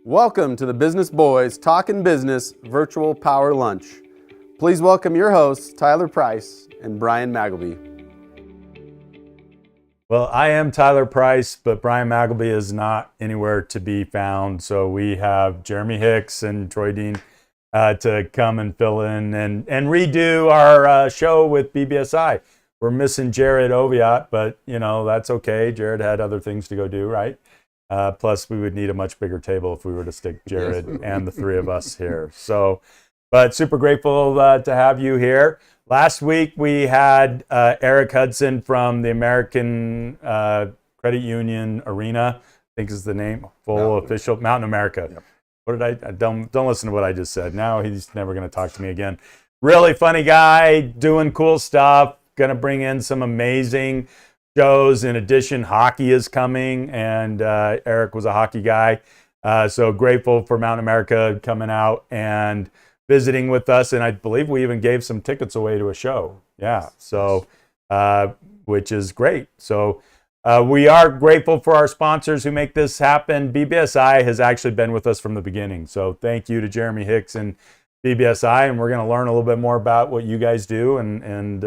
Welcome to the Business Boys Talkin-Business Virtual Power Lunch. Please welcome your hosts, Tyler Price and Brian Magleby. Well, I am Tyler Price, but Brian Magleby is not anywhere to be found. So we have Jeremy Hicks and Troy Dean to come and fill in and redo our show with BBSI. We're missing Jared Oviatt, but that's okay. Jared had other things to go do, right? Plus, we would need a much bigger table if we were to stick Jared and the three of us here. So, but super grateful to have you here. Last week, we had Eric Hudson from the American Credit Union Arena, I think is the name, official, Mountain America. Yep. What did I don't listen to what I just said. Now he's never going to talk to me again. Really funny guy, doing cool stuff, going to bring in some amazing shows. In addition, hockey is coming, and Eric was a hockey guy. So grateful for Mountain America coming out and visiting with us. And I believe we even gave some tickets away to a show. Yeah. So, which is great. So we are grateful for our sponsors who make this happen. BBSI has actually been with us from the beginning. So thank you to Jeremy Hicks and BBSI. And we're going to learn a little bit more about what you guys do and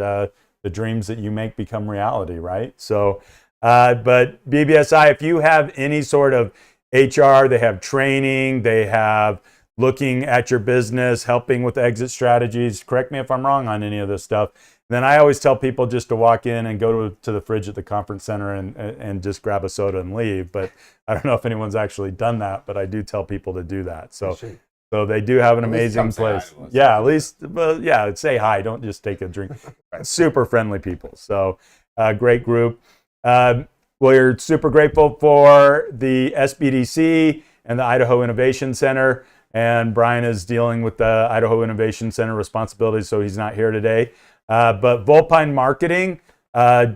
the dreams that you make become reality, right? So, but BBSI, if you have any sort of HR, they have training, they have looking at your business, helping with exit strategies. Correct me if I'm wrong on any of this stuff. Then I always tell people just to walk in and go to the fridge at the conference center and just grab a soda and leave. But I don't know if anyone's actually done that, but I do tell people to do that. So they do have an amazing place. Yeah, at least, say hi. Don't just take a drink. Super friendly people. So great group. We're super grateful for the SBDC and the Idaho Innovation Center. And Brian is dealing with the Idaho Innovation Center responsibilities, so he's not here today. But Volpine Marketing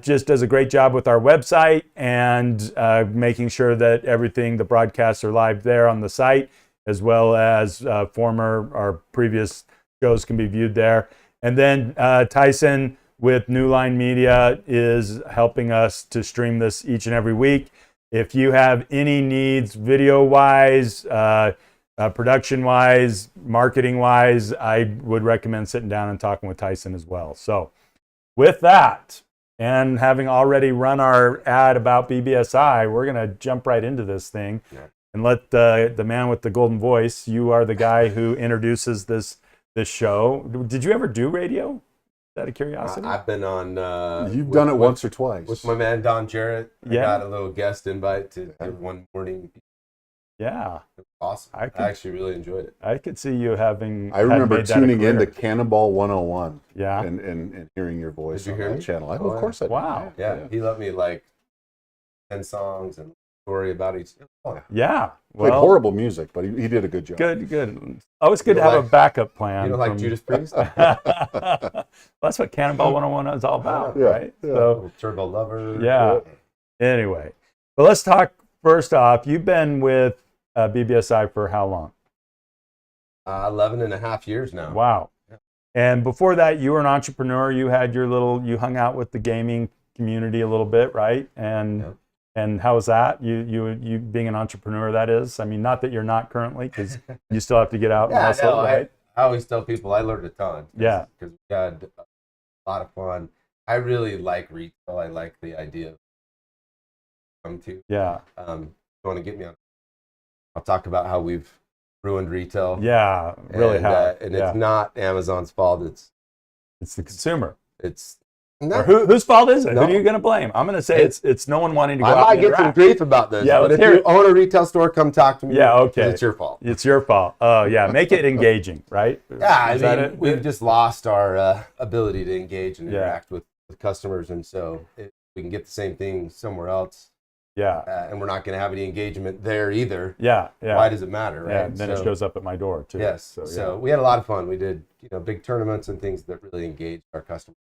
just does a great job with our website and making sure that everything, the broadcasts are live there on the site, as well as our previous shows can be viewed there. And then Tyson with New Line Media is helping us to stream this each and every week. If you have any needs video-wise, production-wise, marketing-wise, I would recommend sitting down and talking with Tyson as well. So with that, and having already run our ad about BBSI, we're going to jump right into this thing. Yeah. And let the man with the golden voice, you are the guy who introduces this show. Did you ever do radio? Out of curiosity? I've been on... You've done it once or twice. With my man, Don Jarrett. I got a little guest invite to one morning. Yeah. It was awesome. I actually really enjoyed it. I could see you having... I remember tuning into Cannonball 101 yeah. and hearing your voice Did you on hear that me? channel. Of course I did. Wow. Yeah, he let me 10 songs and story about each. Oh, yeah. Played horrible music, but he did a good job. Good. Always good to have a backup plan. You know, like Judas Priest? That's what Cannonball 101 is all about, right? Yeah. So, Turbo Lover. Yeah. Anyway, but let's talk first off. You've been with BBSI for how long? 11 and a half years now. Wow. Yeah. And before that, you were an entrepreneur. You had you hung out with the gaming community a little bit, right? And how was that? You being an entrepreneur, that is? I mean, not that you're not currently, because you still have to get out and hustle, right? I always tell people I learned a ton. Yeah. Because we had a lot of fun. I really like retail. I like the idea of come to. Yeah. If you want to get me on, I'll talk about how we've ruined retail. Yeah, really have. And it's not Amazon's fault. It's the consumer. No. Whose fault is it? No. Who are you going to blame? I'm going to say it's no one wanting to go out I might and get some grief about this. Yeah, but if you own a retail store, come talk to me. Yeah, okay. It's your fault. It's your fault. Oh, yeah. Make it engaging, right? Yeah, we've just lost our ability to engage and interact with customers, and so if we can get the same thing somewhere else. Yeah. And we're not going to have any engagement there either. Yeah. Why does it matter, right? Yeah, and then it shows up at my door too. Yes. So we had a lot of fun. We did, big tournaments and things that really engaged our customers.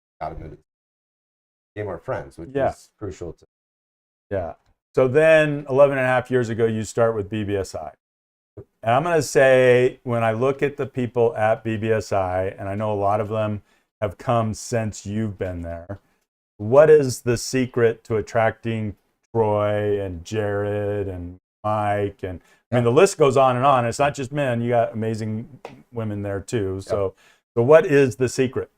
Became our friends, which is crucial to. Yeah. So then 11 and a half years ago, you start with BBSI. And I'm going to say, when I look at the people at BBSI, and I know a lot of them have come since you've been there, what is the secret to attracting Troy and Jared and Mike, and I mean the list goes on and on. It's not just men; you got amazing women there too. So what is the secret?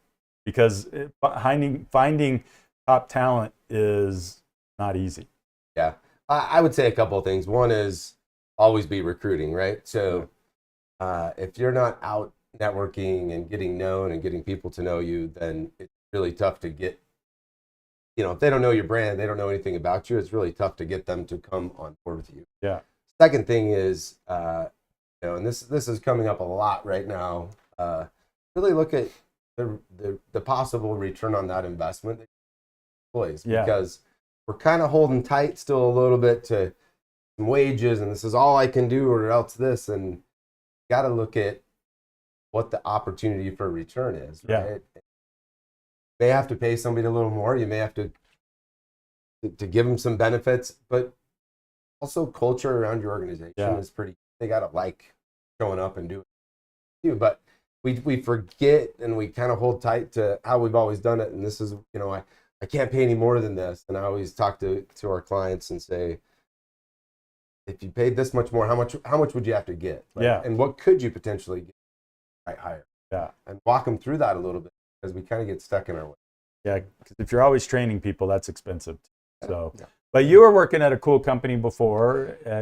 Because finding top talent is not easy. Yeah, I would say a couple of things. One is always be recruiting, right? So if you're not out networking and getting known and getting people to know you, then it's really tough to get, if they don't know your brand, they don't know anything about you, it's really tough to get them to come on board with you. Yeah. Second thing is, and this is coming up a lot right now, really look at the possible return on that investment that employees, because we're kind of holding tight still a little bit to some wages, and this is all I can do or else this, and you got to look at what the opportunity for return is, right? You may have to pay somebody a little more. You may have to give them some benefits, but also culture around your organization is pretty. They got to like showing up and doing it. But we forget and we kind of hold tight to how we've always done it. And this is, I can't pay any more than this. And I always talk to our clients and say, if you paid this much more, how much would you have to get? And what could you potentially get right higher? Yeah. And walk them through that a little bit, because we kind of get stuck in our way. Yeah, because if you're always training people, that's expensive. So, but you were working at a cool company before. They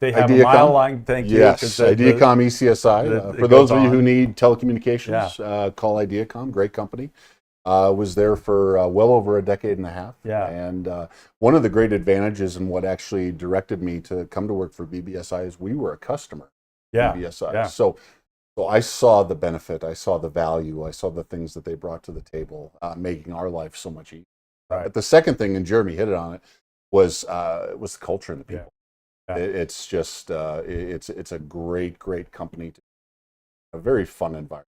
have a mile line. Thank you. Yes, Ideacom ECSI. For those of you who need telecommunications, call Ideacom. Great company. Was there for well over a decade and a half. Yeah. And one of the great advantages and what actually directed me to come to work for BBSI is we were a customer. BBSI. Yeah. So I saw the benefit. I saw the value. I saw the things that they brought to the table, making our life so much easier. Right. But the second thing, and Jeremy hit it on it, was the culture and the people. Yeah. It's just it's a great company, a very fun environment.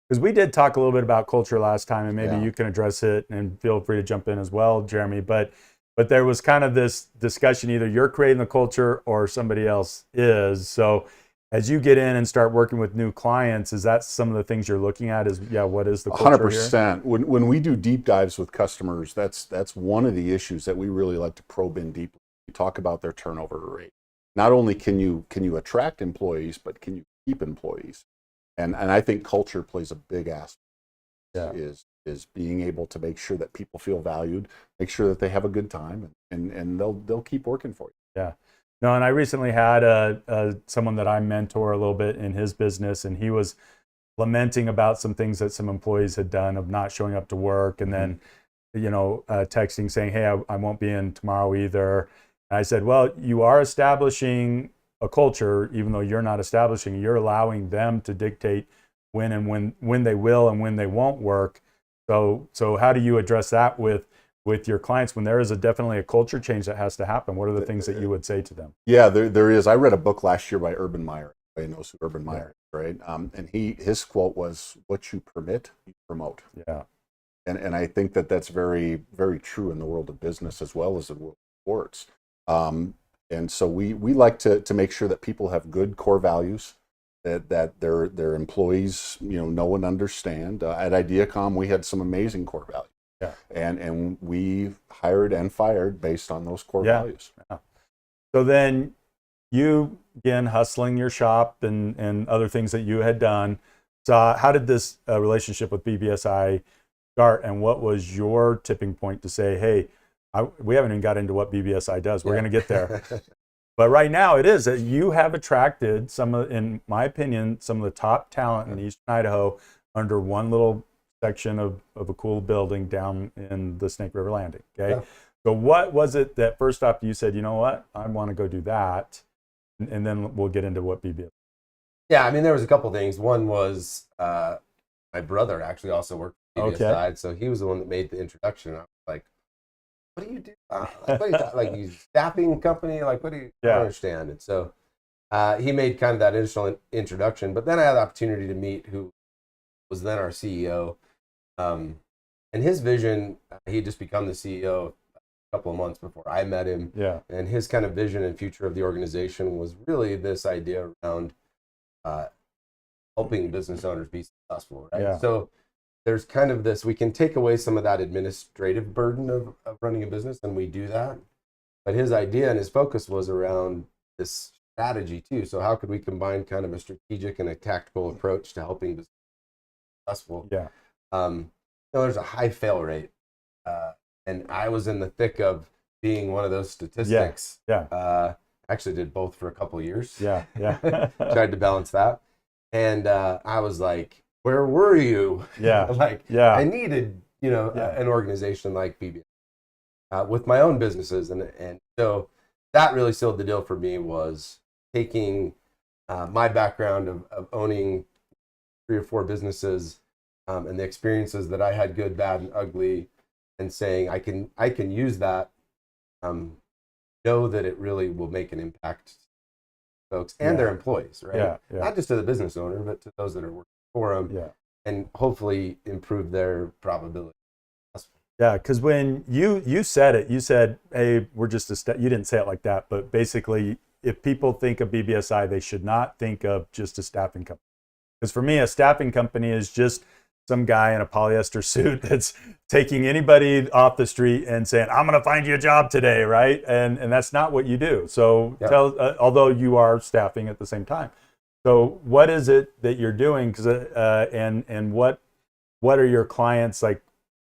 Because we did talk a little bit about culture last time, and maybe you can address it, and feel free to jump in as well, Jeremy. But there was kind of this discussion: either you're creating the culture or somebody else is. So as you get in and start working with new clients, is that some of the things you're looking at? Is what is the culture 100%. When we do deep dives with customers, that's one of the issues that we really like to probe in deeply. We talk about their turnover rate. Not only can you attract employees, but can you keep employees? And I think culture plays a big aspect. Is being able to make sure that people feel valued, make sure that they have a good time, and they'll keep working for you. Yeah. No, and I recently had someone that I mentor a little bit in his business, and he was lamenting about some things that some employees had done of not showing up to work, and then texting saying, "Hey, I won't be in tomorrow either." And I said, "Well, you are establishing a culture, even though you're not establishing. You're allowing them to dictate when they will and when they won't work. So how do you address that with your clients when there is definitely a culture change that has to happen? What are the things that you would say to them?" Yeah, there is. I read a book last year by Urban Meyer. Everybody knows who Urban Meyer is, right? And his quote was, "What you permit, you promote." Yeah. And I think that's very, very true in the world of business as well as the world of sports. And so we like to make sure that people have good core values, that their employees know and understand. At Ideacom, we had some amazing core values. Yeah. And we hired and fired based on those core values. Yeah. So then you, again, hustling your shop and other things that you had done. So how did this relationship with BBSI start, and what was your tipping point to say, hey, we haven't even got into what BBSI does. We're going to get there. But right now it is that you have attracted in my opinion, some of the top talent in Eastern Idaho under one little section of a cool building down in the Snake River Landing. Okay. Yeah. So what was it that first off you said, you know what, I want to go do that? And then we'll get into what BBSI. Yeah, I mean, there was a couple things. One was my brother actually also worked for BBSI, so he was the one that made the introduction. I was like, what do you do? Like you staffing company? Like, what do you I don't understand? And so he made kind of that initial introduction. But then I had the opportunity to meet who was then our CEO. And his vision, he had just become the CEO a couple of months before I met him. Yeah. And his kind of vision and future of the organization was really this idea around helping business owners be successful, right? Yeah. So there's kind of this, we can take away some of that administrative burden of running a business, and we do that. But his idea and his focus was around this strategy too. So how could we combine kind of a strategic and a tactical approach to helping business be successful? Yeah. There's a high fail rate, and I was in the thick of being one of those statistics. Actually did both for a couple of years. Tried to balance that, and I was like, where were you? I needed an organization like BBSI with my own businesses, and so that really sealed the deal for me, was taking my background of owning 3 or 4 businesses, and the experiences that I had, good, bad, and ugly, and saying I can use that, know that it really will make an impact to folks and their employees, right? Not just to the business owner, but to those that are working for them, and hopefully improve their probability. Yeah, because when you said it, you said, hey, we're just you didn't say it like that, but basically, if people think of BBSI, they should not think of just a staffing company. Because for me, a staffing company is just some guy in a polyester suit that's taking anybody off the street and saying, I'm going to find you a job today, right? And that's not what you do. So although you are staffing at the same time. So what is it that you're doing? Because and what are your clients like?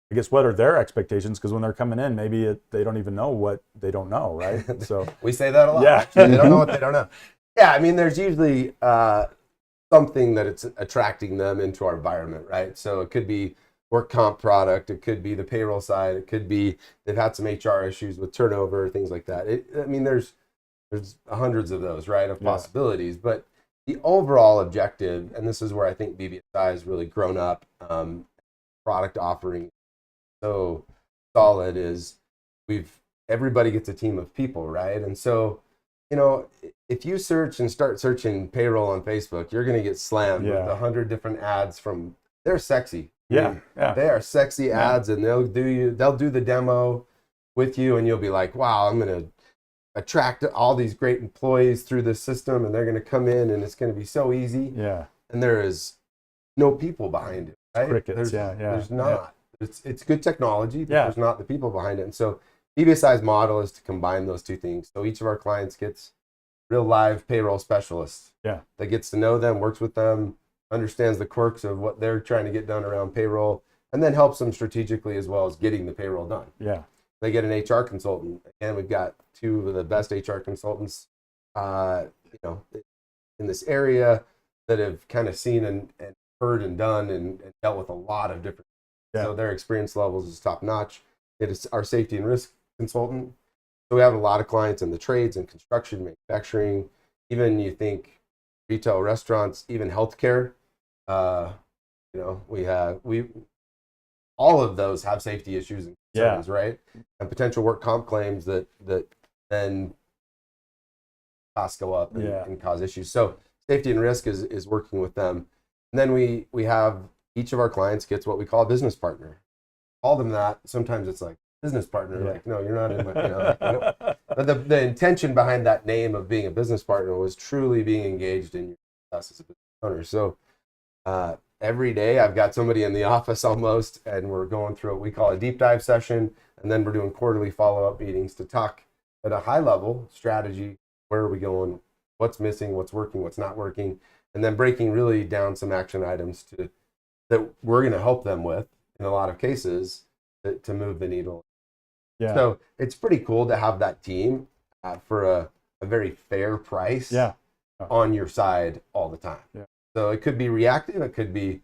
I guess what are their expectations? Because when they're coming in, maybe they don't even know what they don't know, right? So we say that a lot. Actually, they don't know what they don't know. Yeah, I mean, there's usually something that it's attracting them into our environment, right? So it could be work comp product, it could be the payroll side, it could be they've had some HR issues with turnover, things like that. I mean, there's hundreds of those, right, of possibilities. But the overall objective, and this is where I think BBSI has really grown up, product offering so solid, is everybody gets a team of people, right? And so, if you search and start searching payroll on Facebook, you're going to get slammed with 100 different ads they're sexy. They are sexy ads, and they'll do the demo with you, and you'll be like, wow, I'm going to attract all these great employees through this system, and they're going to come in, and it's going to be so easy. And there is no people behind it, right? Crickets. There's not. It's good technology, but there's not the people behind it. And so BBSI's model is to combine those two things. So each of our clients gets real live payroll specialists that gets to know them, works with them, understands the quirks of what they're trying to get done around payroll, and then helps them strategically as well as getting the payroll done. They get an HR consultant. Again, we've got 2 of the best HR consultants in this area that have kind of seen and heard and done and dealt with a lot of different. So their experience levels is top notch. It is our safety and risk consultant. So we have a lot of clients in the trades and construction, manufacturing, even you think retail, restaurants, even healthcare. We all of those have safety issues and concerns, right? And potential work comp claims that then costs go up and cause issues. So safety and risk is working with them. And then we have each of our clients gets what we call a business partner. Call them that. Sometimes it's like business partner. Like, no, you're not in my. But the intention behind that name of being a business partner was truly being engaged in your success as a business owner. So every day I've got somebody in the office almost, and we're going through what we call a deep dive session, and then we're doing quarterly follow-up meetings to talk at a high level strategy. Where are we going? What's missing? What's working? What's not working? And then breaking really down some action items that we're going to help them with in a lot of cases to move the needle. So it's pretty cool to have that team for a very fair price on your side all the time. So it could be reactive. It could be,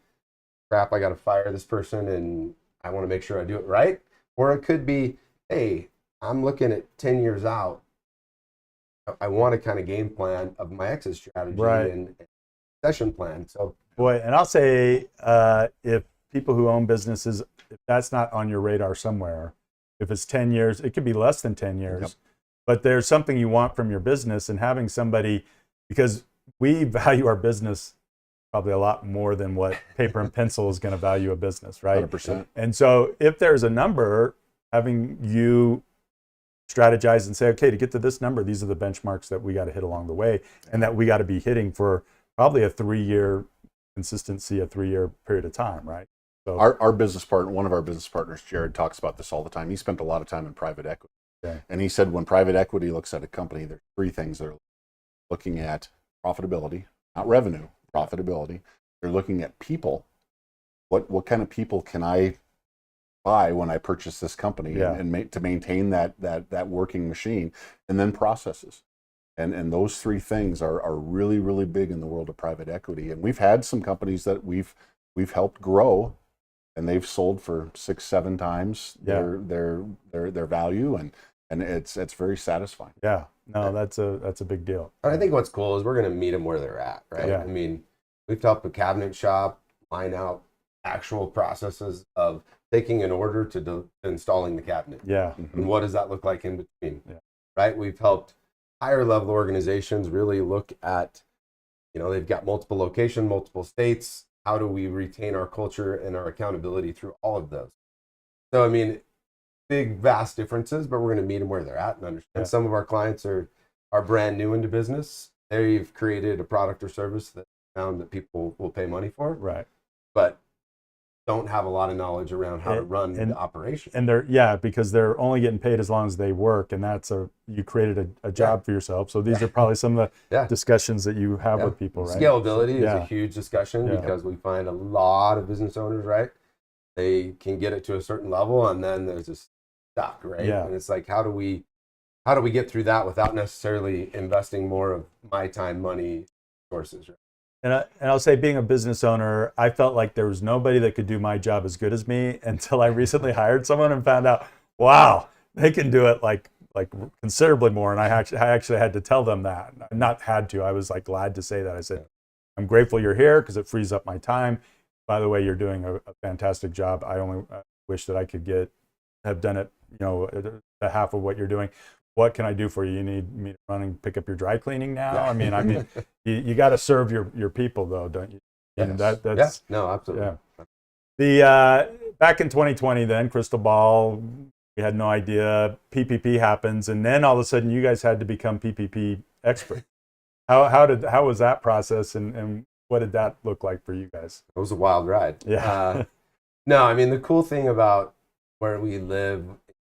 crap, I got to fire this person and I want to make sure I do it right. Or it could be, hey, I'm looking at 10 years out. I want a kind of game plan of my exit strategy and session plan. So boy, and I'll say if people who own businesses, if that's not on your radar somewhere, if it's 10 years, it could be less than 10 years, but there's something you want from your business, and having somebody, because we value our business probably a lot more than what paper and pencil is going to value a business, right? 100%. And so if there's a number, having you strategize and say, okay, to get to this number, these are the benchmarks that we got to hit along the way, and that we got to be hitting for probably a 3-year consistency, a 3-year period of time, right? So our business partner, one of our business partners, Jared, talks about this all the time. He spent a lot of time in private equity. Okay. And he said when private equity looks at a company, there's three things they're looking at: profitability, not revenue, profitability. They're looking at people. What kind of people can I buy when I purchase this company, to maintain that working machine, and then processes. And those three things are really, really big in the world of private equity. And we've had some companies that we've helped grow, and they've sold for 6-7 times their value, and it's very satisfying. Yeah, no, that's a big deal. I think what's cool is we're going to meet them where they're at, right? Yeah. I mean, we've helped a cabinet shop line out actual processes of taking an order to installing the cabinet. Yeah. And what does that look like in between? Yeah. Right? We've helped higher level organizations really look at, they've got multiple locations, multiple states. How do we retain our culture and our accountability through all of those? So, I mean, big, vast differences, but we're going to meet them where they're at and understand. Yeah. Some of our clients are brand new into business. They've created a product or service that found that people will pay money for, Right. but don't have a lot of knowledge around how to run the operation. And because they're only getting paid as long as they work, and you created a job for yourself. So these are probably some of the discussions that you have with people, right? Scalability is a huge discussion because we find a lot of business owners, right? They can get it to a certain level and then there's just stuck, right? Yeah. And it's like, how do we get through that without necessarily investing more of my time, money, resources, right? And I'll say, being a business owner, I felt like there was nobody that could do my job as good as me until I recently hired someone and found out, wow, they can do it like considerably more. And I actually had to tell them that. Not had to. I was like glad to say that. I said, I'm grateful you're here because it frees up my time. By the way, you're doing a fantastic job. I only wish that I could have done it, the half of what you're doing. What can I do for you? You need me to run and pick up your dry cleaning now? I mean, you got to serve your people, though, don't you? And that's no, absolutely. Yeah. Back in 2020, then crystal ball, we had no idea. PPP happens, and then all of a sudden, you guys had to become PPP experts. How was that process, and what did that look like for you guys? It was a wild ride. Yeah. No, I mean, the cool thing about where we live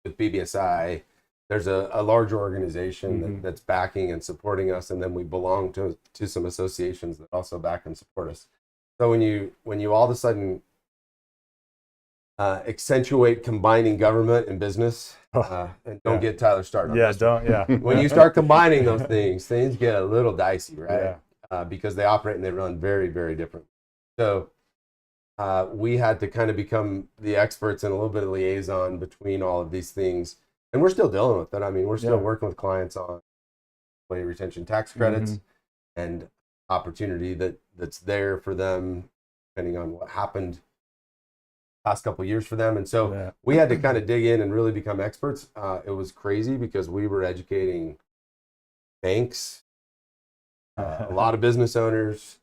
with BBSI, there's a larger organization that's backing and supporting us, and then we belong to some associations that also back and support us. So when you all of a sudden accentuate combining government and business, and don't get Tyler started on this. When you start combining those things get a little dicey, right? Because they operate and they run very, very different. So we had to kind of become the experts and a little bit of liaison between all of these things. And we're still dealing with it. I mean, we're still working with clients on employee retention tax credits and opportunity that's there for them, depending on what happened past couple of years for them. And so we had to kind of dig in and really become experts. It was crazy because we were educating banks, a lot of business owners,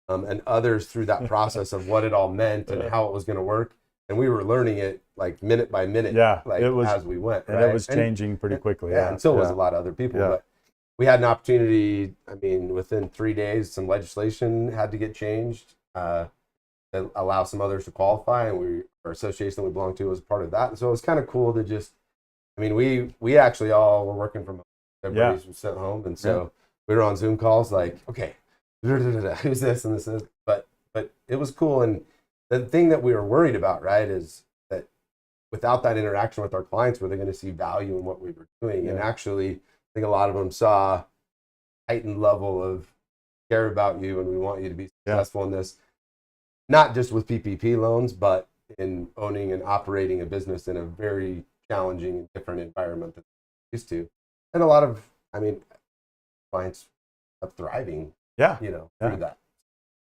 and others through that process of what it all meant and how it was going to work. And we were learning it like minute by minute, as we went. And it was changing pretty quickly. And so was a lot of other people. But we had an opportunity, I mean, within 3 days, some legislation had to get changed to allow some others to qualify. And our association that we belong to was part of that. And so it was kind of cool to just, I mean, we actually all were working from home. Everybody was sent home. And so we were on Zoom calls like, okay, who's this and this is, but it was cool. And the thing that we were worried about, right, is that without that interaction with our clients, were they going to see value in what we were doing? And actually, I think a lot of them saw a heightened level of care about you and we want you to be successful in this, not just with PPP loans, but in owning and operating a business in a very challenging and different environment than we're used to. And a lot of, I mean, clients are thriving, through that.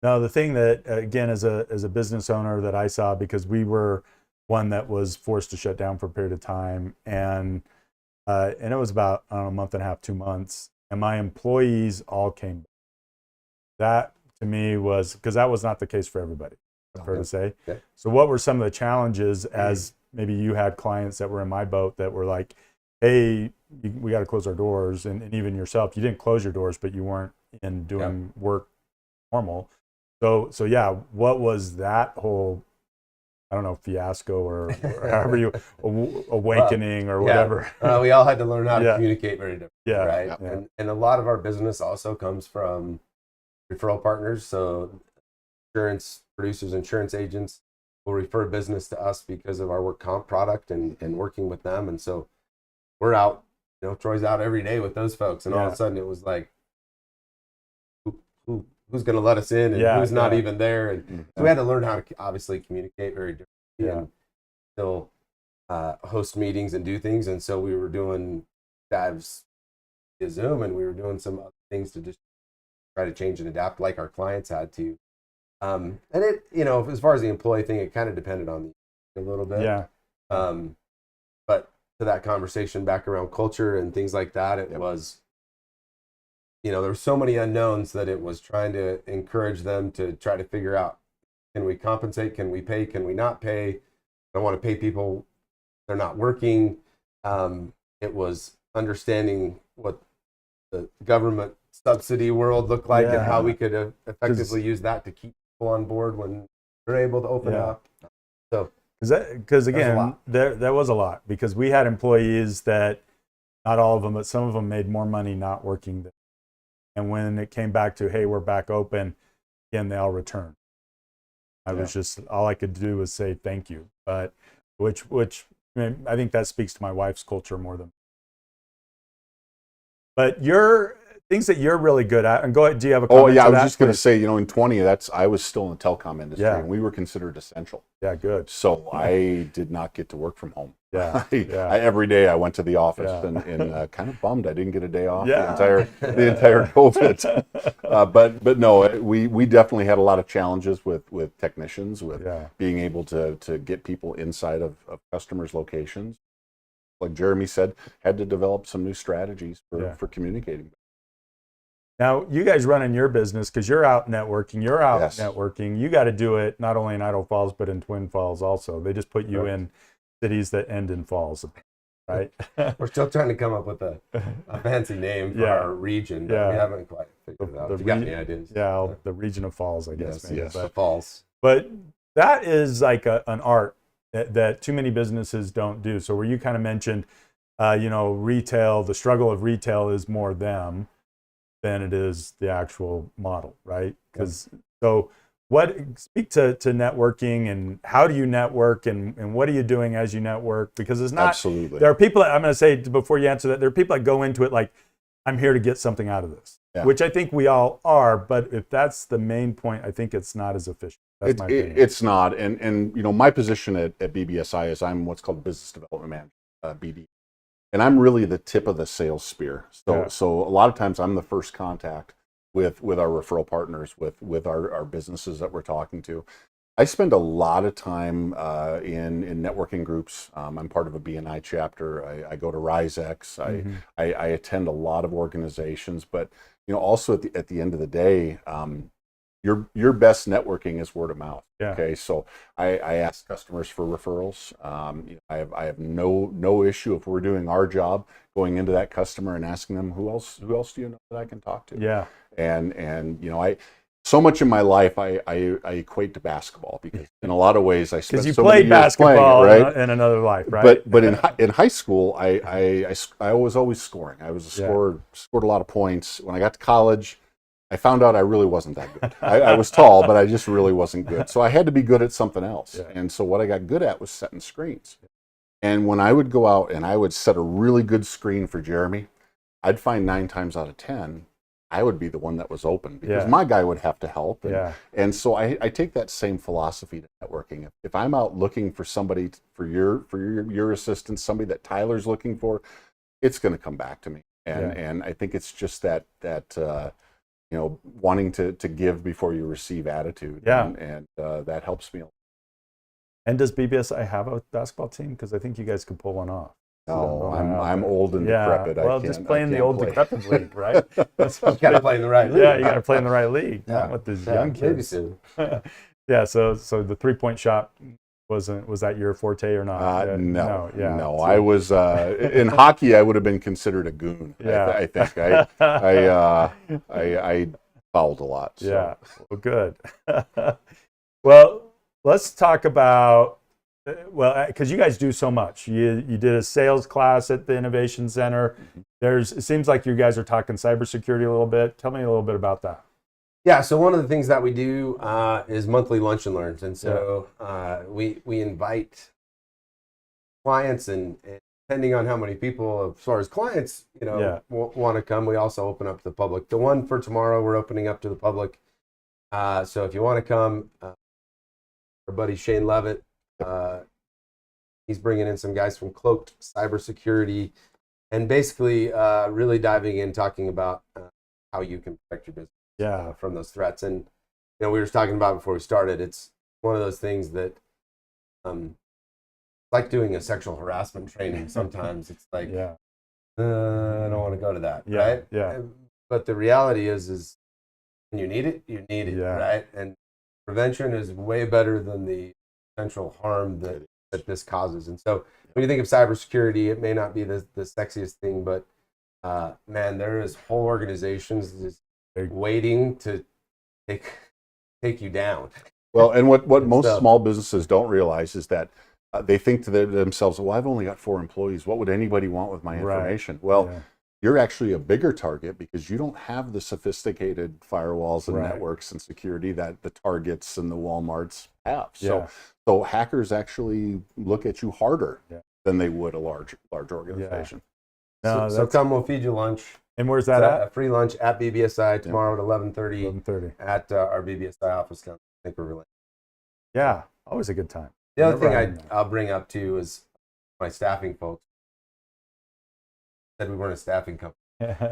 No, the thing that, again, as a business owner that I saw, because we were one that was forced to shut down for a period of time, and it was about, I don't know, a month and a half, 2 months, and my employees all came back. That, to me, was, because that was not the case for everybody, fair to say. Okay. So what were some of the challenges as maybe you had clients that were in my boat that were like, hey, we got to close our doors, and even yourself, you didn't close your doors, but you weren't in doing work normal. So yeah, what was that whole I don't know, fiasco or however you, awakening or whatever. We all had to learn how to Yeah. communicate very differently, right? Yeah. And a lot of our business also comes from referral partners. So insurance producers, insurance agents will refer business to us because of our work comp product and working with them. And so we're out, Troy's out every day with those folks. And all of a sudden it was like, who's going to let us in and who's not even there. And so we had to learn how to obviously communicate very differently and still host meetings and do things. And so we were doing dives via Zoom, and we were doing some other things to just try to change and adapt like our clients had to. And it, as far as the employee thing, it kind of depended on a little bit. Yeah. But to that conversation back around culture and things like that, it was, there were so many unknowns that it was trying to encourage them to try to figure out, can we compensate? Can we pay? Can we not pay? I don't want to pay people. They're not working. It was understanding what the government subsidy world looked like and how we could effectively use that to keep people on board when they're able to open up. So, because again, there was a lot, because we had employees that, not all of them, but some of them made more money not working. And when it came back to, hey, we're back open, again, they all returned. I was just, all I could do was say thank you. But which I think that speaks to my wife's culture more than. But your things that you're really good at, and go ahead, do you have a comment? Oh yeah, I was just going to please? say, in 20, I was still in the telecom industry, and we were considered essential. Yeah, good. So I did not get to work from home. Yeah, Every day I went to the office, and kind of bummed I didn't get a day off the entire COVID. But no, we definitely had a lot of challenges with technicians, with being able to get people inside of customers' locations. Like Jeremy said, had to develop some new strategies for communicating. Now, you guys running your business, because you're out networking, you got to do it not only in Idaho Falls, but in Twin Falls also. They just put you in cities that end in falls, right? We're still trying to come up with a fancy name for our region, but we haven't quite figured it out. You got any ideas? Yeah, the region of falls, I guess. Yes, the falls. But that is like an art that too many businesses don't do. So where you kind of mentioned, retail, the struggle of retail is more them than it is the actual model, right? Because speak to networking, and how do you network, and what are you doing as you network? Because it's not, there are people that, I'm going to say before you answer that, there are people that go into it like, I'm here to get something out of this, which I think we all are, but if that's the main point, I think it's not as efficient. That's my opinion. It's not, and my position at BBSI is I'm what's called business development manager, BD. And I'm really the tip of the sales spear. So a lot of times I'm the first contact with our referral partners, with our businesses that we're talking to. I spend a lot of time in networking groups. I'm part of a BNI chapter. I go to RiseX. I attend a lot of organizations. But also at the end of the day, your best networking is word of mouth. Okay, so I ask customers for referrals. I have no issue if we're doing our job going into that customer and asking them, who else do you know that I can talk to? Yeah. And I so much in my life I equate to basketball, because in a lot of ways I spent so many years basketball playing, right? in another life, right? But in high school I was always scoring. I was a scorer, scored a lot of points. When I got to college, I found out I really wasn't that good. I was tall, but I just really wasn't good. So I had to be good at something else. And so what I got good at was setting screens. And when I would go out and I would set a really good screen for Jeremy, I'd find 9 times out of 10, I would be the one that was open, because my guy would have to help. And so I take that same philosophy to networking. If I'm out looking for somebody for your assistance, somebody that Tyler's looking for, it's going to come back to me. And I think it's just that wanting to give before you receive attitude. And that helps me a lot. And does BBSI have a basketball team? Because I think you guys could pull one off. No, I'm old and decrepit. Well, just playing the old decrepit league, right? You got to play in the right league. Yeah, you got to play in the right league. Not with these young kids. Soon. So the 3-point shot was that your forte or not? No. I was in hockey. I would have been considered a goon. I think I fouled a lot. So. Yeah. Well, good. Well, let's talk about Well, because you guys do so much. You did a sales class at the Innovation Center. It seems like you guys are talking cybersecurity a little bit. Tell me a little bit about that. Yeah, so one of the things that we do is monthly lunch and learns, and so we invite clients, and depending on how many people, as far as clients, want to come, we also open up to the public. The one for tomorrow, we're opening up to the public. So if you want to come, our buddy Shane Levitt, he's bringing in some guys from Cloaked Cybersecurity, and basically really diving in, talking about how you can protect your business from those threats. And we were just talking about before we started, it's one of those things that like doing a sexual harassment training. Sometimes it's like, I don't want to go to that, right? Yeah. But the reality is when you need it, right? And prevention is way better than the potential harm that this causes. And so when you think of cybersecurity, it may not be the sexiest thing, but man, there is whole organizations just waiting to take you down. Well, and what most small businesses don't realize is that they think to themselves, well, I've only got 4 employees. What would anybody want with my information? Right. Well, you're actually a bigger target because you don't have the sophisticated firewalls and networks and security that the Targets and the Walmarts have. So hackers actually look at you harder than they would a large organization. So come, we'll feed you lunch. And where's that at? A free lunch at BBSI tomorrow at 11:30 at our BBSI office. I think we're related. Yeah, always a good time. The other thing I'll bring up too is my staffing folks. Said we weren't a staffing company.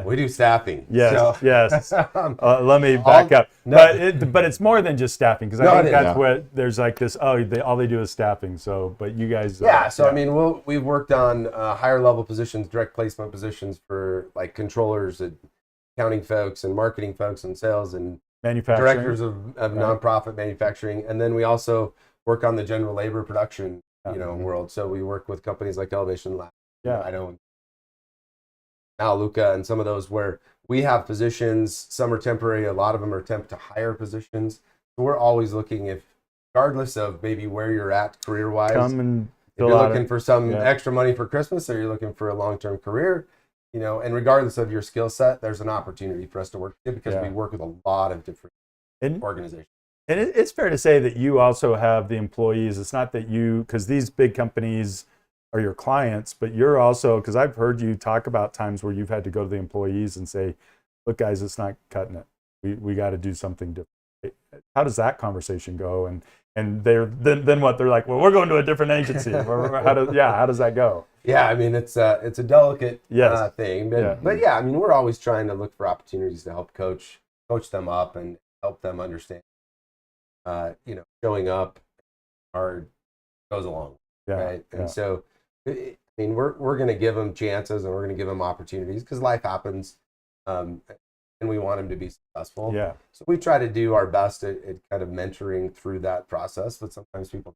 We do staffing. Yes. Let me back up. But it's more than just staffing, because I think that's what there's like this. Oh, all they do is staffing. So, but you guys. I mean, we've worked on higher level positions, direct placement positions for like controllers, and accounting folks, and marketing folks, and sales, and manufacturing, directors of nonprofit manufacturing, and then we also work on the general labor production, world. So we work with companies like Elevation Lab. I know. Now Luca and some of those where we have positions, some are temporary, a lot of them are temp to hire positions. So we're always looking, if regardless of maybe where you're at career-wise, if you're looking for some extra money for Christmas, or you're looking for a long-term career, and regardless of your skill set, there's an opportunity for us to work with you, because we work with a lot of different organizations. And it's fair to say that you also have the employees. It's not that because these big companies are your clients, but you're also, because I've heard you talk about times where you've had to go to the employees and say, look guys, it's not cutting it. We got to do something different. How does that conversation go? And then what? They're like, well, we're going to a different agency. How does that go? Yeah, I mean, it's a delicate thing, but I mean, we're always trying to look for opportunities to help coach them up and help them understand, showing up hard goes along, right? And so, I mean, we're going to give them chances, and we're going to give them opportunities, because life happens, and we want them to be successful. So we try to do our best at kind of mentoring through that process, but sometimes people.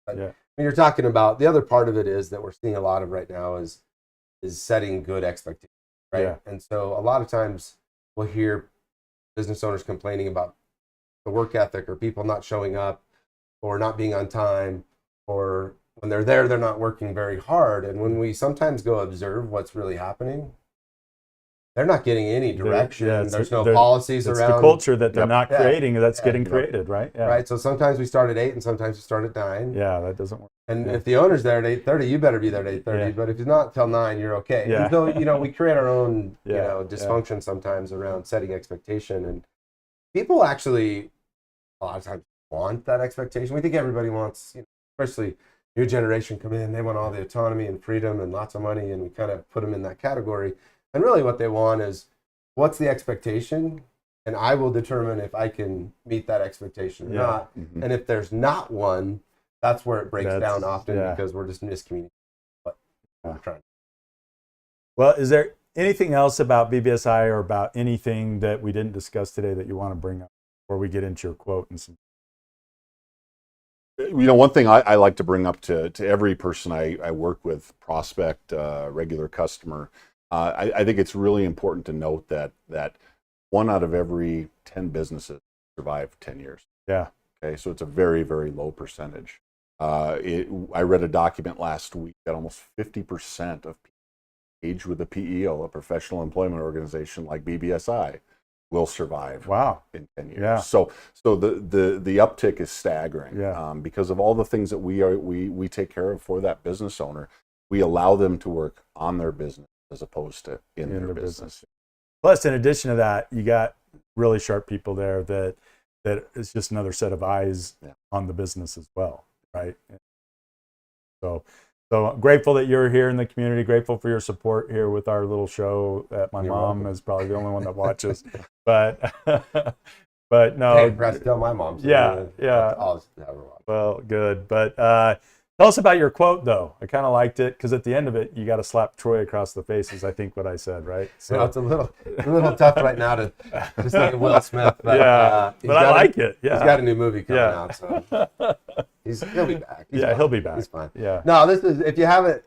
When you're talking about, the other part of it is that we're seeing a lot of right now is setting good expectations, right? And so a lot of times we'll hear business owners complaining about the work ethic, or people not showing up, or not being on time, or when they're there, they're not working very hard. And when we sometimes go observe what's really happening, they're not getting any direction. There's no policies around. It's the culture that they're not creating that's getting created, right? Right. So sometimes we start at 8, and sometimes we start at 9. Yeah, that doesn't work. And if the owner's there at 8:30, you better be there at 8:30. But if he's not till 9, you're okay. And so, we create our own, dysfunction sometimes around setting expectation. And people actually, a lot of times, want that expectation. We think everybody wants, especially new generation come in, they want all the autonomy and freedom and lots of money, and we kind of put them in that category. And really what they want is, what's the expectation? And I will determine if I can meet that expectation or not. And if there's not one, that's where it breaks down often, because we're just miscommunicating what we're trying. Well, is there anything else about BBSI or about anything that we didn't discuss today that you want to bring up before we get into your quote and some? One thing I like to bring up to every person I work with, prospect, regular customer, I think it's really important to note that 1 out of every 10 businesses survive 10 years. Yeah. Okay, so it's a very, very low percentage. I read a document last week that almost 50% of people engaged with a PEO, a professional employment organization like BBSI, will survive. Wow. In 10 years. Yeah. So the uptick is staggering. Yeah. Because of all the things that we take care of for that business owner. We allow them to work on their business as opposed to in their business. Plus, in addition to that, you got really sharp people there that is just another set of eyes on the business as well, right? So grateful that you're here in the community. Grateful for your support here with our little show that my mom is probably the only one that watches. But no. Hey, perhaps tell my mom. So I'll have her watch. Well, good. But tell us about your quote, though. I kind of liked it because at the end of it, you got to slap Troy across the face, is I think what I said, right? So it's a little tough right now to just like Will Smith. But, but I like it. Yeah, he's got a new movie coming out, so he'll be back. He'll be back. He's fine. Yeah. No, this is, if you haven't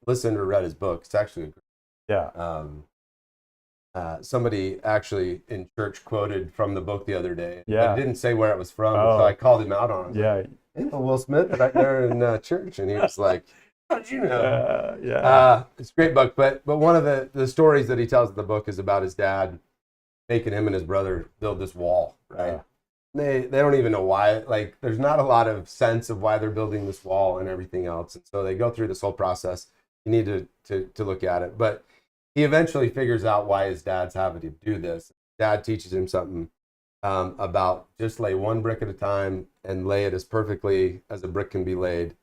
listened or read his book, it's actually somebody actually in church quoted from the book the other day. Yeah. I didn't say where it was from, so I called him out on it. Yeah. Ain't no Will Smith right there in church, and he was like, "How'd you know?" It's a great book, but one of the stories that he tells in the book is about his dad making him and his brother build this wall. Right? They don't even know why. Like, there's not a lot of sense of why they're building this wall and everything else, and so they go through this whole process. You need to look at it, but he eventually figures out why his dad's having to do this. Dad teaches him something about just lay one brick at a time and lay it as perfectly as a brick can be laid.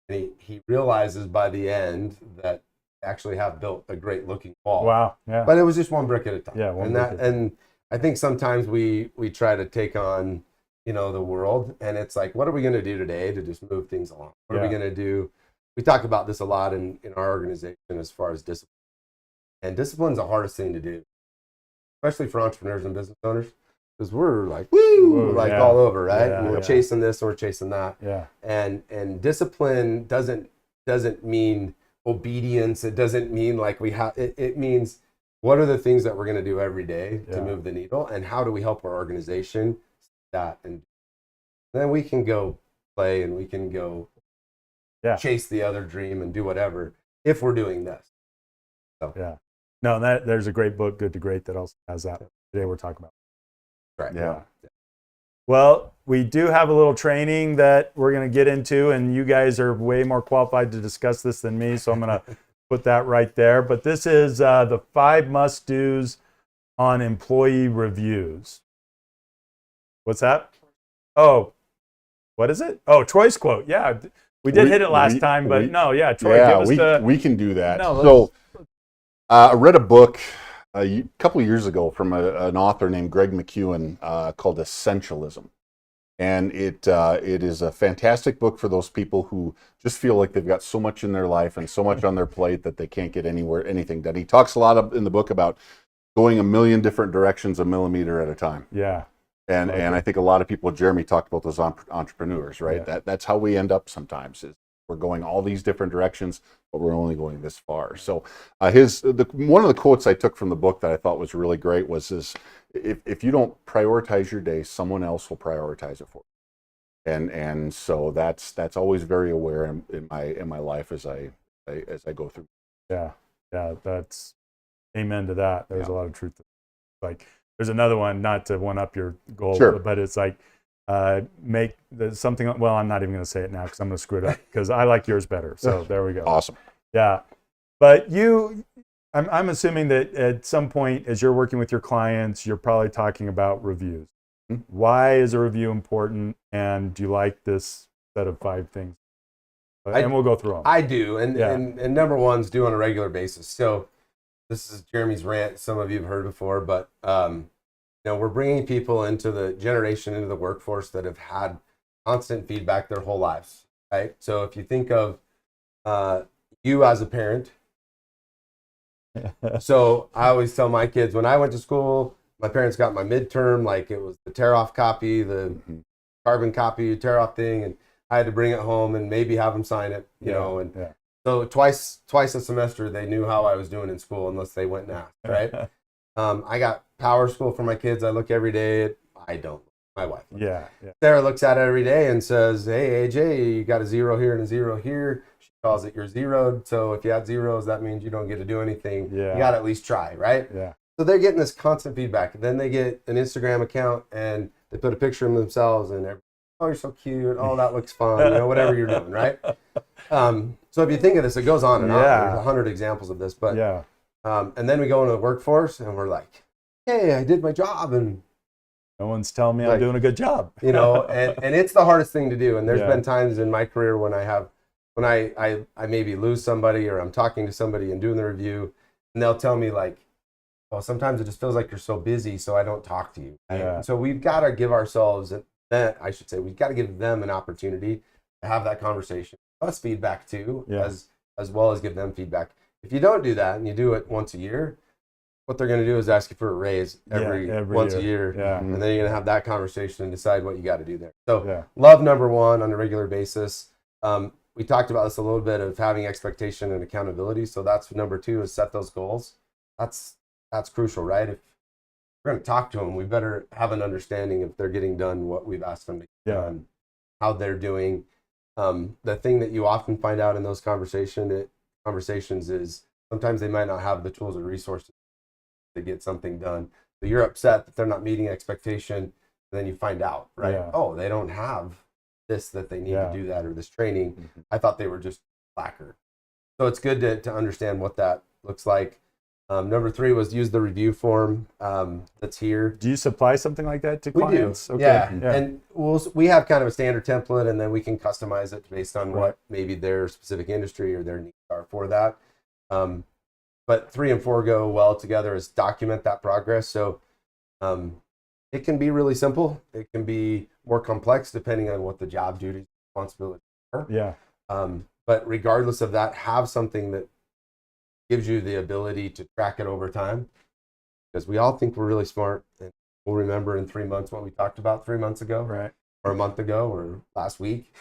And he realizes by the end that they actually have built a great looking wall. Wow. Yeah. But it was just one brick at a time. Yeah. And I think sometimes we try to take on, the world, and it's like, what are we going to do today to just move things along? What are we going to do? We talk about this a lot in our organization as far as discipline. And discipline is the hardest thing to do, especially for entrepreneurs and business owners, because we're like, all over, right? Yeah, and we're chasing this, or we're chasing that. Yeah. And discipline doesn't mean obedience. It doesn't mean like we have. It means, what are the things that we're going to do every day to move the needle, and how do we help our organization that? And then we can go play, and we can go chase the other dream and do whatever if we're doing this. So. Yeah. No, there's a great book, Good to Great, that also has that. Today we're talking about. Right. Yeah. Well, we do have a little training that we're going to get into, and you guys are way more qualified to discuss this than me, so I'm going to put that right there. But this is the 5 must-dos on employee reviews. What's that? Oh, what is it? Oh, Troy's quote. Yeah, we did hit it last time, but Troy, give us we can do that. No, I read a book a couple of years ago from an author named Greg McEwen called Essentialism. And it is a fantastic book for those people who just feel like they've got so much in their life and so much on their plate that they can't get anything done. He talks a lot in the book about going a million different directions a millimeter at a time. Yeah. And I think a lot of people, Jeremy talked about those entrepreneurs, right? Yeah. That's how we end up sometimes, is we're going all these different directions, but we're only going this far. So one of the quotes I took from the book that I thought was really great was this: if you don't prioritize your day, someone else will prioritize it for you. And so that's always very aware in my life as I go through. Yeah, that's amen to that. There's a lot of truth. Like, there's another one, not to one up your goal, but it's like, make something. Well, I'm not even going to say it now because I'm going to screw it up, because I like yours better. So there we go. Awesome. Yeah, but I'm assuming that at some point, as you're working with your clients, you're probably talking about reviews. Mm-hmm. Why is a review important, and do you like this set of 5 things? And we'll go through them. I do, and number one's do on a regular basis. So this is Jeremy's rant. Some of you have heard before, but we're bringing people into the workforce that have had constant feedback their whole lives, right? So if you think of you as a parent, so I always tell my kids, when I went to school, my parents got my midterm, like it was the tear-off copy, the carbon copy, tear-off thing, and I had to bring it home and maybe have them sign it, So twice a semester, they knew how I was doing in school, unless they went and asked, right? I got Power School for my kids. I look every day. I don't. my wife. Yeah. Sarah looks at it every day and says, hey, AJ, you got a 0 here and a 0 here. She calls it you're zeroed. So if you have zeros, that means you don't get to do anything. Yeah. You got to at least try, right? Yeah. So they're getting this constant feedback. Then they get an Instagram account and they put a picture of themselves and oh, you're so cute. Oh, that looks fun. Whatever you're doing, right? So if you think of this, it goes on and on. There's 100 examples of this. But and then we go into the workforce and we're like, hey, I did my job. And no one's telling me I'm doing a good job. And it's the hardest thing to do. And there's been times in my career when I maybe lose somebody or I'm talking to somebody and doing the review and they'll tell me like, well, sometimes it just feels like you're so busy, so I don't talk to you. Right? So we've got to give ourselves, we've got to give them an opportunity to have that conversation, us feedback too, as well as give them feedback. If you don't do that and you do it once a year, what they're going to do is ask you for a raise every once a year. And then you're going to have that conversation and decide what you got to do there. So love number one on a regular basis. We talked about this a little bit of having expectation and accountability. So that's number two is set those goals. That's crucial, right? If we're going to talk to them, we better have an understanding if they're getting done what we've asked them to get done, how they're doing. The thing that you often find out in those conversations is sometimes they might not have the tools or resources to get something done. So you're upset that they're not meeting expectation, and then you find out, right? Oh, they don't have this that they need to do that or this training. I thought they were just slacker. So it's good to understand what that looks like. Number three was use the review form that's here. Do you supply something like that to clients? We do. Okay. And we have kind of a standard template, and then we can customize it based on what maybe their specific industry or their needs are for that. But 3 and 4 go well together is document that progress. So it can be really simple. It can be more complex depending on what the job duties and responsibilities are. But regardless of that, have something that gives you the ability to track it over time, because we all think we're really smart and we'll remember in 3 months what we talked about 3 months ago, or a month ago, or last week.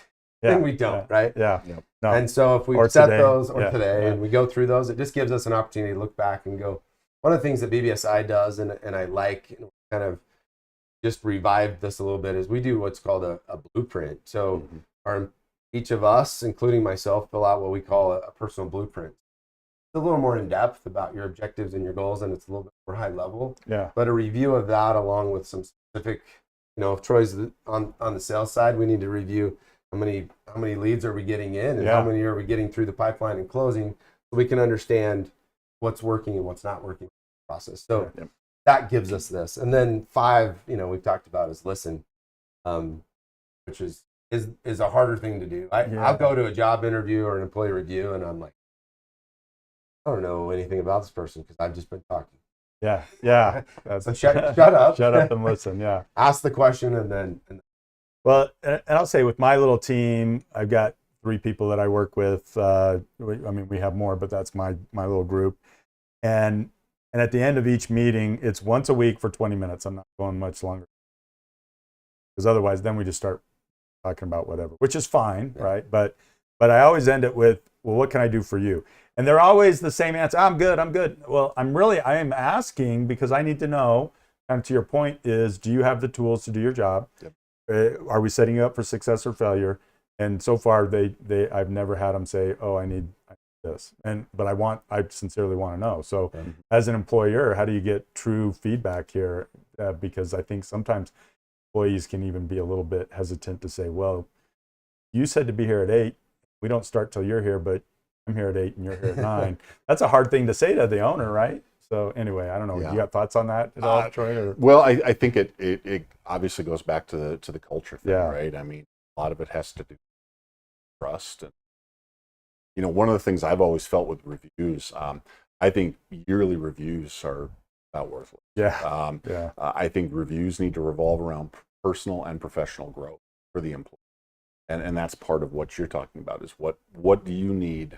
And we don't, right? No. And so if we set those today and we go through those, it just gives us an opportunity to look back and go. One of the things that BBSI does, and I like, kind of just revived this a little bit, is we do what's called a blueprint. So each of us, including myself, fill out what we call a personal blueprint. It's a little more in depth about your objectives and your goals, and it's a little bit more high level. But a review of that, along with some specific, if Troy's on the sales side, we need to review how many leads are we getting in, and how many are we getting through the pipeline and closing, so we can understand what's working and what's not working in the process. So that gives us this. And then 5, we've talked about is listen, which is a harder thing to do. I'll go to a job interview or an employee review, and I'm like, I don't know anything about this person because I've just been talking. So shut up. Shut up and listen. Ask the question and then. Well, and I'll say with my little team, I've got 3 people that I work with. We have more, but that's my little group. And at the end of each meeting, it's once a week for 20 minutes. I'm not going much longer, because otherwise then we just start talking about whatever, which is fine, right? But I always end it with, well, what can I do for you? And they're always the same answer. I'm good. Well, I am asking because I need to know, and to your point is, do you have the tools to do your job? Are we setting you up for success or failure? And so far, I've never had them say, oh, I need this. But I sincerely want to know. So as an employer, how do you get true feedback here? Because I think sometimes employees can even be a little bit hesitant to say, well, you said to be here at 8. We don't start till you're here, but I'm here at 8 and you're here at 9. That's a hard thing to say to the owner, right? So anyway, I don't know. You got thoughts on that at all, Troy? Or? Well, I think it obviously goes back to the culture thing, right? I mean, a lot of it has to do with trust. And one of the things I've always felt with reviews, I think yearly reviews are about worthless. I think reviews need to revolve around personal and professional growth for the employee. And that's part of what you're talking about is what do you need to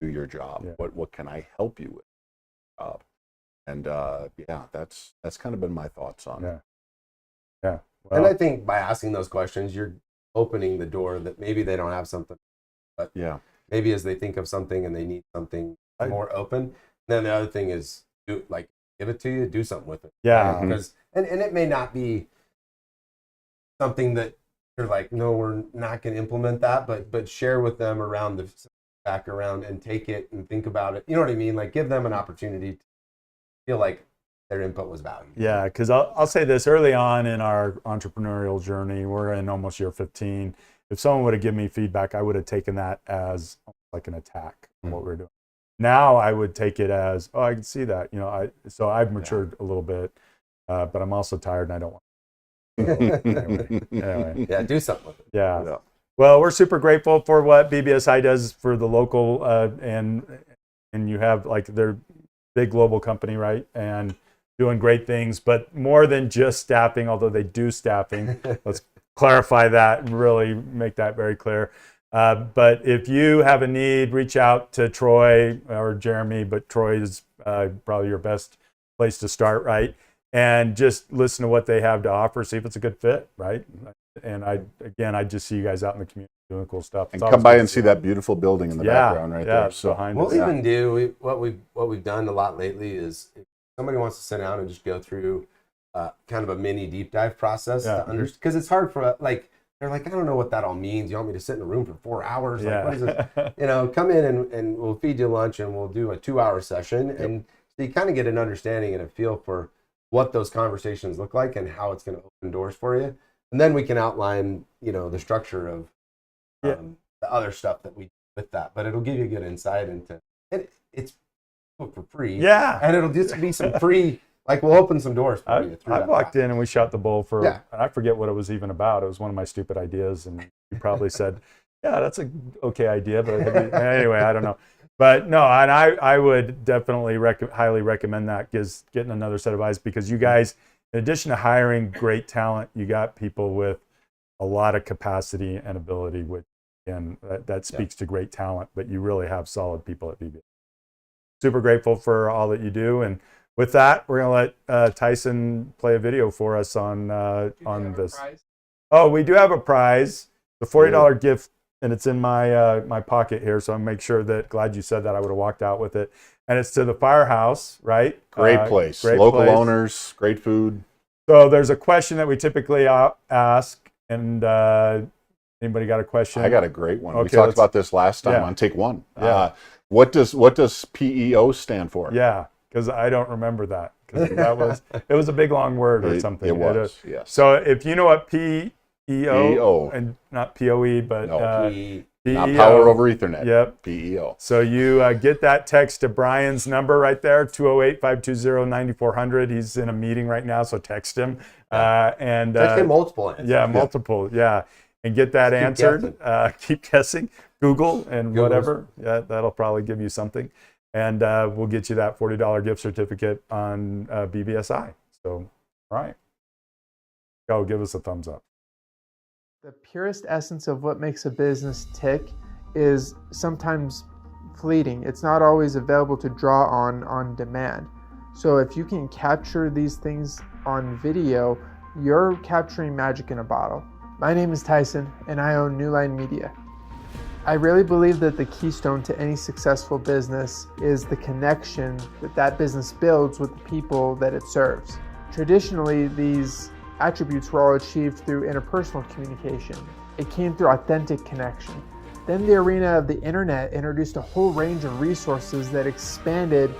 do your job? What can I help you with? And that's kind of been my thoughts on it. Well, and I think by asking those questions, you're opening the door that maybe they don't have something, but maybe as they think of something and they need something more open. Then the other thing is give it to you, do something with it. Yeah. Because and it may not be something that they're like, no, we're not going to implement that, but share with them around the background and take it and think about it. You know what I mean? Like give them an opportunity to feel like their input was valued. Yeah, because I'll say this, early on in our entrepreneurial journey, we're in almost year 15. If someone would have given me feedback, I would have taken that as like an attack on what we're doing. Now I would take it as, oh, I can see that. You know, so I've matured a little bit, but I'm also tired and I don't want anyway. Yeah, do something with it. Yeah. Well, we're super grateful for what BBSI does for the local, and you have like their big global company, right? And doing great things, but more than just staffing, although they do staffing. Let's clarify that and really make that very clear. But if you have a need, reach out to Troy or Jeremy, but Troy is probably your best place to start, right? And just listen to what they have to offer, see if it's a good fit, right? And I just see you guys out in the community doing cool stuff. And come by and see that beautiful building in the background right there. So behind we'll even do what we've done a lot lately is if somebody wants to sit down and just go through kind of a mini deep dive process to understand, because it's hard for like they're like, I don't know what that all means. You want me to sit in a room for 4 hours? Like, what is this? You know, come in and we'll feed you lunch and we'll do a 2-hour session, and so you kind of get an understanding and a feel for what those conversations look like and how it's going to open doors for you. And then we can outline, you know, the structure of the other stuff that we do with that. But it'll give you a good insight into, and it's for free. Yeah. And it'll just be some free, like we'll open some doors for you. I walked in and we shot the bull for, I forget what it was even about. It was one of my stupid ideas. And you probably said, yeah, that's a okay idea. But anyway, I don't know. But no, and I would definitely highly recommend that, getting another set of eyes, because you guys, in addition to hiring great talent, you got people with a lot of capacity and ability, which, and that speaks to great talent, but you really have solid people at BBSI. Super grateful for all that you do. And with that, we're going to let Tyson play a video for us on this. Oh, we do have a prize, the $40 gift, and it's in my my pocket here, so I'll make sure that, glad you said that, I would have walked out with it. And it's to the Firehouse, right? Great place. Great local place. Owners, great food. So there's a question that we typically ask, and anybody got a question? I got a great one. Okay, we talked about this last time on Take One. Yeah. What does PEO stand for? Yeah, because I don't remember that, because it was a big long word or something. It was, yes. So if you know what PEO, and not POE, but PEO. Not Power over Ethernet. Yep. PEO. So you get that text to Brian's number right there, 208-520-9400. He's in a meeting right now, so text him. And text him multiple answers. Yeah, multiple. Yeah. And get that answered. Keep guessing. Google and whatever. Yeah, that'll probably give you something. And we'll get you that $40 gift certificate on BBSI. So, all right. Go, give us a thumbs up. The purest essence of what makes a business tick is sometimes fleeting. It's not always available to draw on demand. So if you can capture these things on video, you're capturing magic in a bottle. My name is Tyson, and I own New Line Media. I really believe that the keystone to any successful business is the connection that business builds with the people that it serves. Traditionally, these attributes were all achieved through interpersonal communication. It came through authentic connection. Then the arena of the internet introduced a whole range of resources that expanded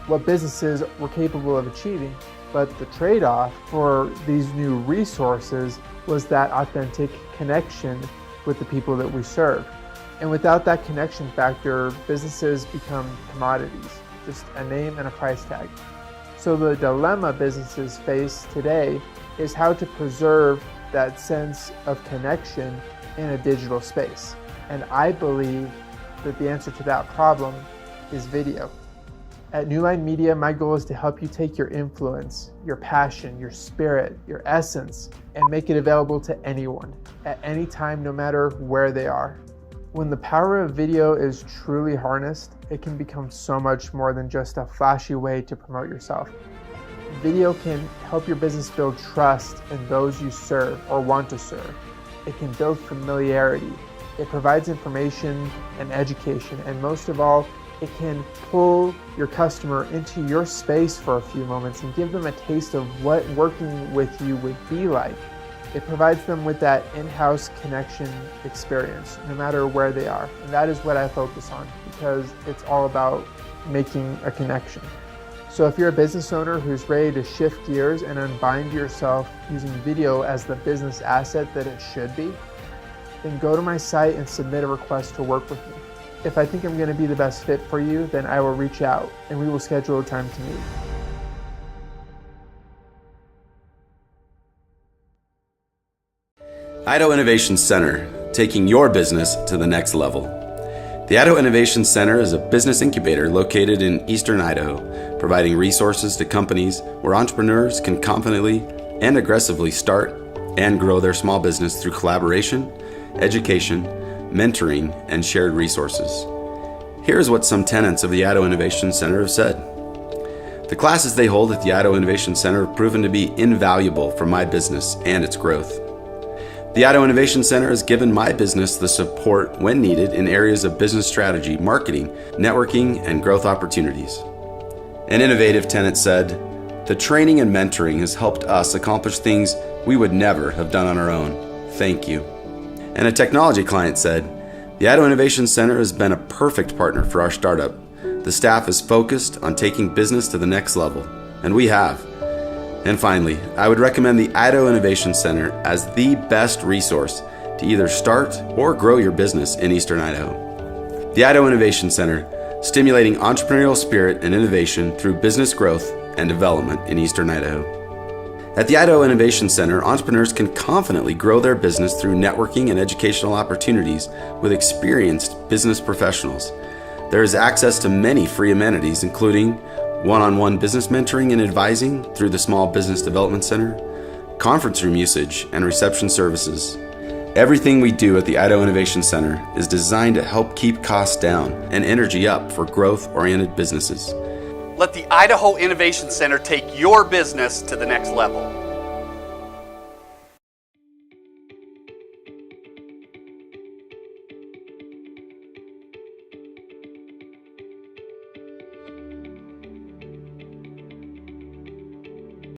what businesses were capable of achieving. But the trade-off for these new resources was that authentic connection with the people that we serve. And without that connection factor, businesses become commodities, just a name and a price tag. So the dilemma businesses face today is how to preserve that sense of connection in a digital space. And I believe that the answer to that problem is video. At New Line Media, my goal is to help you take your influence, your passion, your spirit, your essence, and make it available to anyone, at any time, no matter where they are. When the power of video is truly harnessed, it can become so much more than just a flashy way to promote yourself. Video can help your business build trust in those you serve or want to serve. It can build familiarity. It provides information and education, and most of all, it can pull your customer into your space for a few moments and give them a taste of what working with you would be like. It provides them with that in-house connection experience, no matter where they are. And that is what I focus on, because it's all about making a connection. So if you're a business owner who's ready to shift gears and unbind yourself using video as the business asset that it should be, then go to my site and submit a request to work with me. If I think I'm going to be the best fit for you, then I will reach out and we will schedule a time to meet. Idaho Innovation Center, taking your business to the next level. The Idaho Innovation Center is a business incubator located in eastern Idaho, providing resources to companies where entrepreneurs can confidently and aggressively start and grow their small business through collaboration, education, mentoring, and shared resources. Here's what some tenants of the Idaho Innovation Center have said. The classes they hold at the Idaho Innovation Center have proven to be invaluable for my business and its growth. The Idaho Innovation Center has given my business the support when needed in areas of business strategy, marketing, networking, and growth opportunities. An innovative tenant said, "The training and mentoring has helped us accomplish things we would never have done on our own. Thank you." And a technology client said, "The Idaho Innovation Center has been a perfect partner for our startup. The staff is focused on taking business to the next level, and we have." And finally, I would recommend the Idaho Innovation Center as the best resource to either start or grow your business in eastern Idaho. The Idaho Innovation Center, stimulating entrepreneurial spirit and innovation through business growth and development in eastern Idaho. At the Idaho Innovation Center, entrepreneurs can confidently grow their business through networking and educational opportunities with experienced business professionals. There is access to many free amenities, including one-on-one business mentoring and advising through the Small Business Development Center, conference room usage, and reception services. Everything we do at the Idaho Innovation Center is designed to help keep costs down and energy up for growth-oriented businesses. Let the Idaho Innovation Center take your business to the next level.